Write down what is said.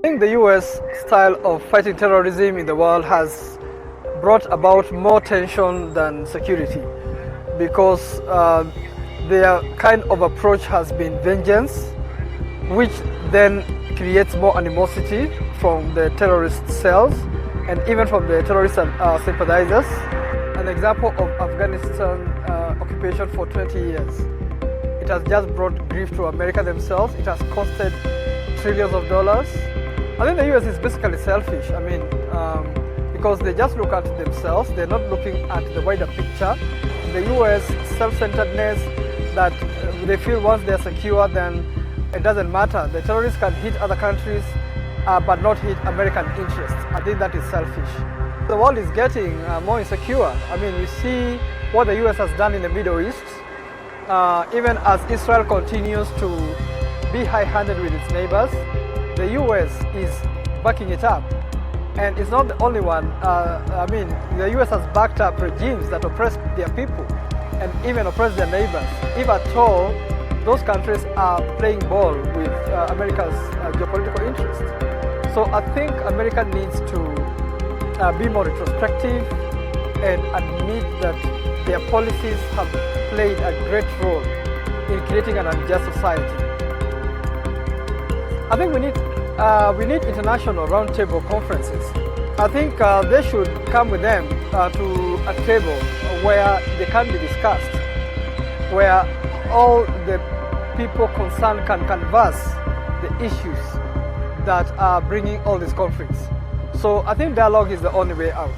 I think the US style of fighting terrorism in the world has brought about more tension than security because their kind of approach has been vengeance, which then creates more animosity from the terrorist cells and even from the terrorist sympathizers. An example of Afghanistan occupation for 20 years. It has just brought grief to America themselves. It has costed trillions of dollars. I think the US is basically selfish. I mean, because they just look at themselves. They're not looking at the wider picture. The US self-centeredness that they feel once they're secure, then it doesn't matter. The terrorists can hit other countries, but not hit American interests. I think that is selfish. The world is getting more insecure. I mean, you see what the US has done in the Middle East. Even as Israel continues to be high-handed with its neighbors, the US is backing it up. And it's not the only one. I mean, the US has backed up regimes that oppress their people and even oppress their neighbors. If at all, those countries are playing ball with America's geopolitical interests. So I think America needs to be more retrospective and admit that their policies have played a great role in creating an unjust society. I think we need international roundtable conferences. I think they should come with them to a table where they can be discussed, where all the people concerned can canvass the issues that are bringing all these conflicts. So I think dialogue is the only way out.